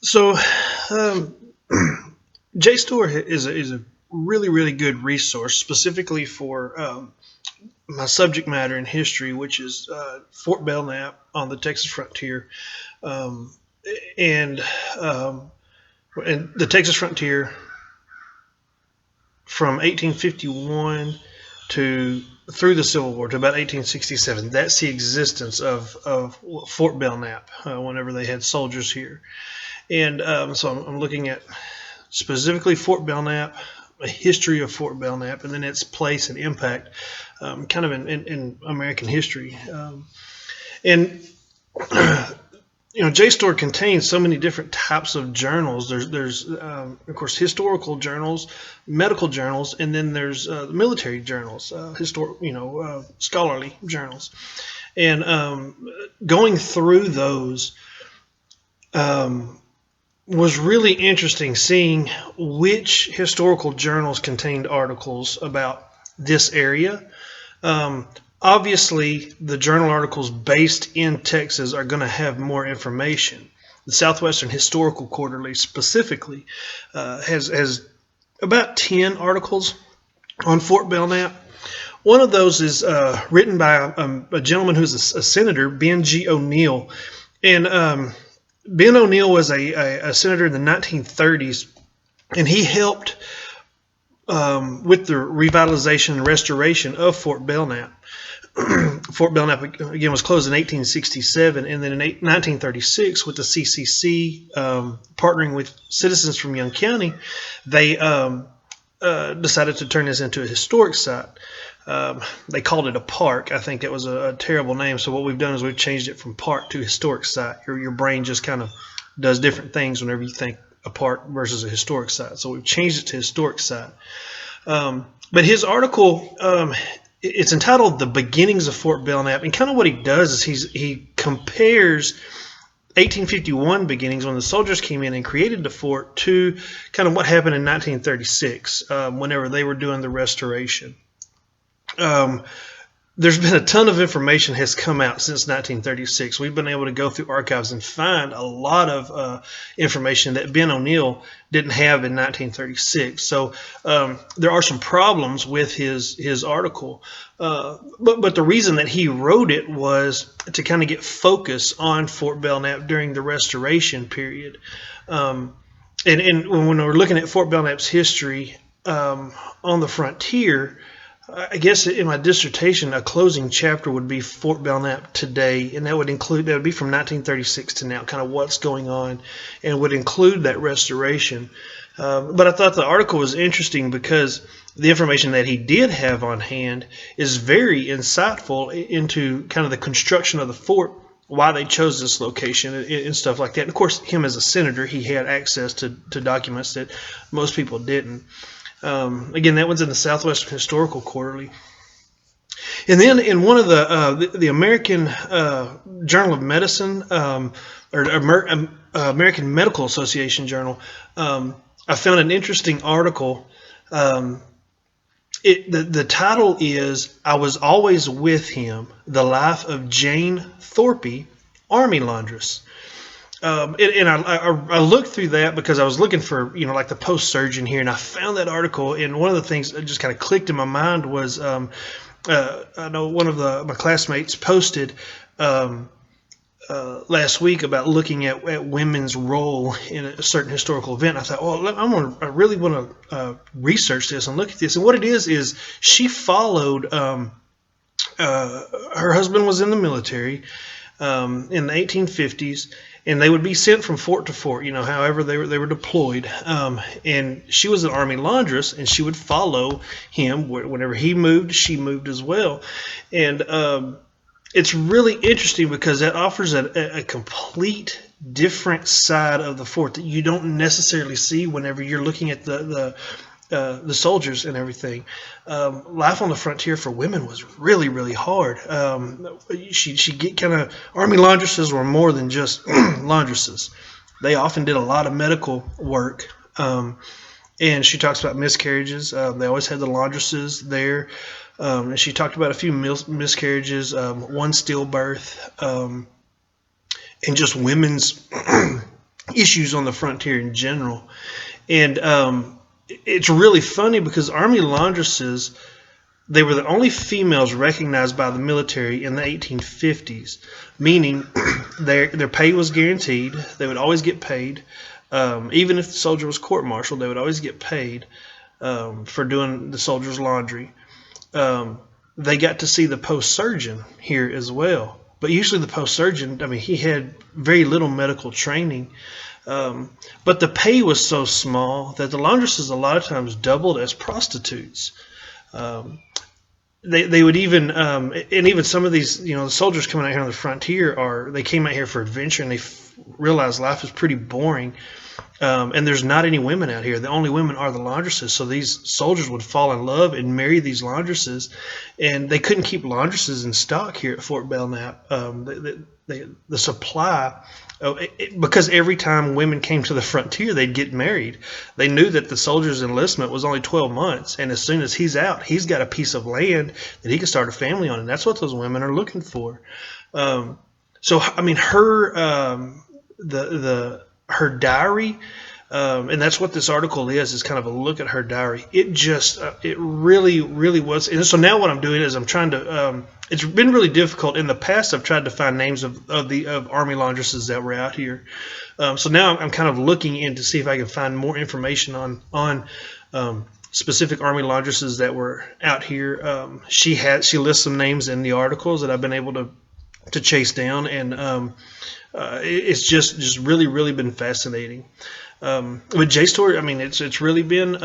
So, um, JSTOR is a really, really good resource specifically for my subject matter in history, which is Fort Belknap on the Texas frontier. Um, and, um, and the Texas frontier from 1851 to through the Civil War to about 1867. That's the existence of Fort Belknap whenever they had soldiers here. And so I'm looking at specifically Fort Belknap, a history of Fort Belknap, and then its place and impact, kind of in American history. And JSTOR contains so many different types of journals. There's of course historical journals, medical journals, and then there's military journals, scholarly journals. And going through those. Was really interesting seeing which historical journals contained articles about this area. Obviously, the journal articles based in Texas are going to have more information. The Southwestern Historical Quarterly specifically has about 10 articles on Fort Belknap. One of those is written by a gentleman who's a senator, Ben G. O'Neill. And Ben O'Neill was a senator in the 1930s, and he helped with the revitalization and restoration of Fort Belknap. Fort Belknap, again, was closed in 1867, and then in 1936, with the CCC partnering with citizens from Young County, they decided to turn this into a historic site. They called it a park. I think that was a terrible name. So what we've done is we've changed it from park to historic site. Your brain just kind of does different things whenever you think a park versus a historic site. So we've changed it to historic site. But his article, it's entitled "The Beginnings of Fort Belknap," and kind of what he does is he compares 1851 beginnings when the soldiers came in and created the fort to kind of what happened in 1936 whenever they were doing the restoration. There's been a ton of information has come out since 1936. We've been able to go through archives and find a lot of information that Ben O'Neill didn't have in 1936. So there are some problems with his article. But the reason that he wrote it was to kind of get focus on Fort Belknap during the restoration period. And when we're looking at Fort Belknap's history on the frontier, I guess in my dissertation, a closing chapter would be Fort Belknap today, and that would be from 1936 to now, kind of what's going on, and would include that restoration. But I thought the article was interesting because the information that he did have on hand is very insightful into kind of the construction of the fort, why they chose this location and stuff like that. And of course, him as a senator, he had access to documents that most people didn't. Again, that one's in the Southwestern Historical Quarterly. And then in one of the American Journal of Medicine, or American Medical Association Journal, I found an interesting article. The title is "I Was Always With Him, The Life of Jane Thorpe, Army Laundress." And I looked through that because I was looking for, like the post surgeon here, and I found that article. And one of the things that just kind of clicked in my mind was I know one of my classmates posted last week about looking at women's role in a certain historical event. I thought, I really want to research this and look at this. And what it is she followed. Her husband was in the military in the 1850s. And they would be sent from fort to fort, however they were deployed. And she was an Army laundress, and she would follow him whenever he moved. She moved as well, and it's really interesting because that offers a complete different side of the fort that you don't necessarily see whenever you're looking at the soldiers and everything. Life on the frontier for women was really, really hard. She get kind of Army laundresses were more than just laundresses. They often did a lot of medical work. And she talks about miscarriages. They always had the laundresses there. And she talked about a few miscarriages, one stillbirth, and just women's issues on the frontier in general. And it's really funny because Army laundresses, they were the only females recognized by the military in the 1850s, meaning their pay was guaranteed. They would always get paid. Even if the soldier was court-martialed, they would always get paid for doing the soldier's laundry. They got to see the post surgeon here as well. But usually the post surgeon, I mean, he had very little medical training. But the pay was so small that the laundresses a lot of times doubled as prostitutes. They would even, and even some of these, the soldiers coming out here on the frontier they came out here for adventure, and they realized life is pretty boring. And there's not any women out here. The only women are the laundresses. So these soldiers would fall in love and marry these laundresses, and they couldn't keep laundresses in stock here at Fort Belknap. The supply, because every time women came to the frontier, they'd get married. They knew that the soldier's enlistment was only 12 months, and as soon as he's out, he's got a piece of land that he can start a family on, and that's what those women are looking for. So I mean, her diary, and that's what this article is kind of a look at her diary. It really was. And so now what I'm doing is I'm trying to, it's been really difficult. In the past, I've tried to find names of Army laundresses that were out here. So now I'm kind of looking in to see if I can find more information on specific Army laundresses that were out here. She lists some names in the articles that I've been able to chase down, and it's just really been fascinating. With JSTOR, I mean, it's really been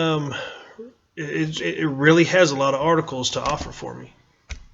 it really has a lot of articles to offer for me.